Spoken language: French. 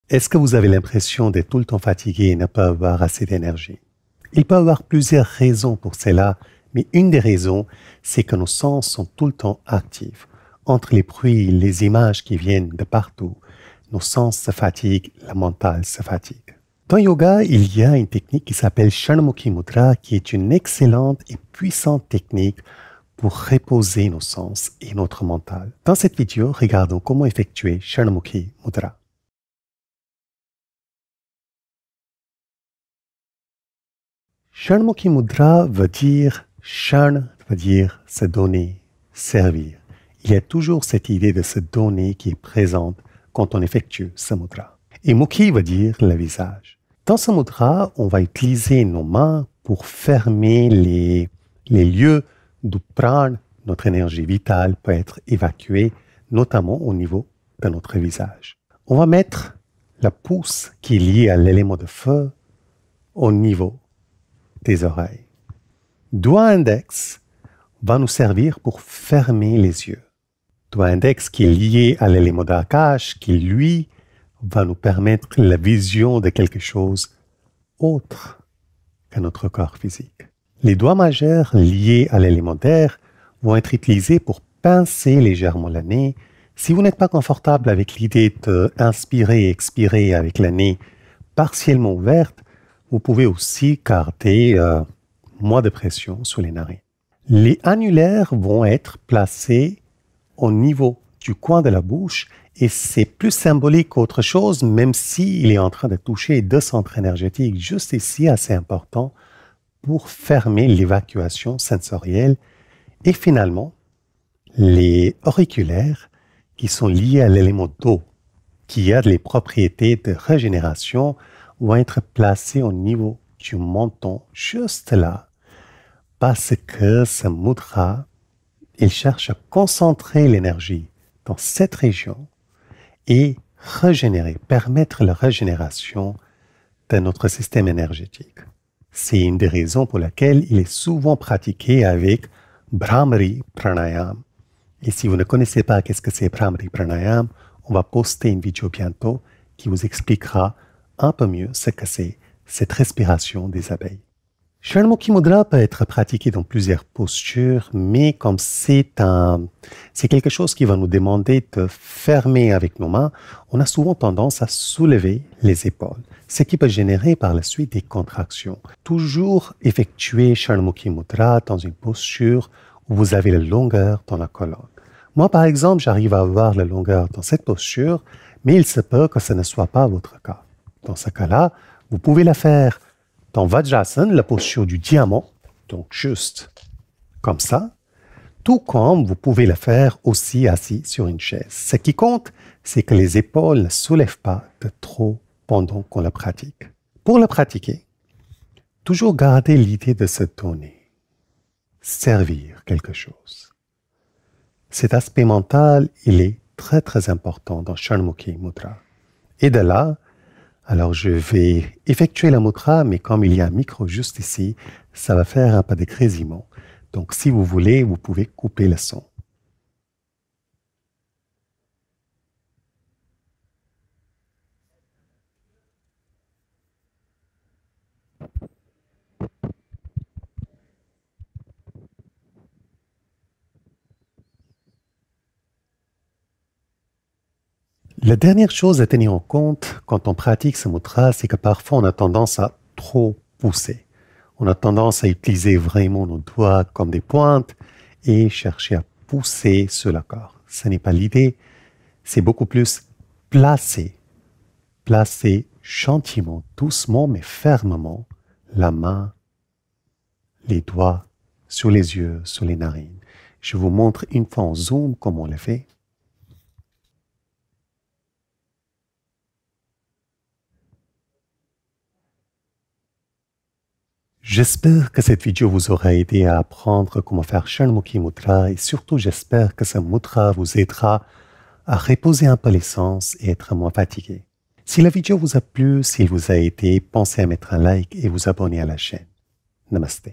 Est-ce que vous avez l'impression d'être tout le temps fatigué et ne pas avoir assez d'énergie? Il peut y avoir plusieurs raisons pour cela, mais une des raisons, c'est que nos sens sont tout le temps actifs. Entre les bruits, les images qui viennent de partout, nos sens se fatiguent, la mentale se fatigue. Dans le yoga, il y a une technique qui s'appelle Shanmukhi Mudra, qui est une excellente et puissante technique pour reposer nos sens et notre mental. Dans cette vidéo, regardons comment effectuer Shanmukhi Mudra. Shanmukhi Mudra veut dire Shan veut dire se donner, servir. Il y a toujours cette idée de se donner qui est présente quand on effectue ce mudra. Et Mukhi veut dire le visage. Dans ce mudra, on va utiliser nos mains pour fermer les lieux d'où prana, notre énergie vitale, peut être évacuée, notamment au niveau de notre visage. On va mettre la pouce qui est liée à l'élément de feu au niveau des oreilles. Doigt index va nous servir pour fermer les yeux. Doigt index qui est lié à l'élément d'Akash, qui lui va nous permettre la vision de quelque chose autre que notre corps physique. Les doigts majeurs liés à l'élément d'air vont être utilisés pour pincer légèrement le nez. Si vous n'êtes pas confortable avec l'idée d'inspirer et expirer avec le nez partiellement ouverte, vous pouvez aussi garder moins de pression sur les narines. Les annulaires vont être placés au niveau du coin de la bouche et c'est plus symbolique qu'autre chose, même s'il est en train de toucher deux centres énergétiques juste ici, assez importants, pour fermer l'évacuation sensorielle. Et finalement, les auriculaires qui sont liés à l'élément d'eau, qui a les propriétés de régénération, vont être placés au niveau du menton, juste là, parce que ce mudra, il cherche à concentrer l'énergie dans cette région et régénérer, permettre la régénération de notre système énergétique. C'est une des raisons pour laquelle il est souvent pratiqué avec Bhramari Pranayam. Et si vous ne connaissez pas qu'est-ce que c'est Bhramari Pranayam, on va poster une vidéo bientôt qui vous expliquera un peu mieux ce que c'est cette respiration des abeilles. Shanmukhi Mudra peut être pratiqué dans plusieurs postures, mais comme c'est quelque chose qui va nous demander de fermer avec nos mains, on a souvent tendance à soulever les épaules, ce qui peut générer par la suite des contractions. Toujours effectuer Shanmukhi Mudra dans une posture où vous avez la longueur dans la colonne. Moi, par exemple, j'arrive à avoir la longueur dans cette posture, mais il se peut que ce ne soit pas votre cas. Dans ce cas-là, vous pouvez la faire dans Vajrasana, la posture du diamant, donc juste comme ça, tout comme vous pouvez la faire aussi assis sur une chaise. Ce qui compte, c'est que les épaules ne soulèvent pas de trop pendant qu'on la pratique. Pour la pratiquer, toujours garder l'idée de se donner, servir quelque chose. Cet aspect mental, il est très très important dans Shanmukhi Mudra. Et de là, alors je vais effectuer la mudra, mais comme il y a un micro juste ici, ça va faire un peu de grésillement. Donc si vous voulez, vous pouvez couper le son. La dernière chose à tenir en compte quand on pratique ce mudra, c'est que parfois on a tendance à trop pousser. On a tendance à utiliser vraiment nos doigts comme des pointes et chercher à pousser sur le corps. Ce n'est pas l'idée, c'est beaucoup plus placer gentiment, doucement mais fermement la main, les doigts sur les yeux, sur les narines. Je vous montre une fois en zoom comment on le fait. J'espère que cette vidéo vous aura aidé à apprendre comment faire Shanmukhi Mudra et surtout j'espère que ce mudra vous aidera à reposer un peu les sens et être moins fatigué. Si la vidéo vous a plu, s'il vous a aidé, pensez à mettre un like et vous abonner à la chaîne. Namaste.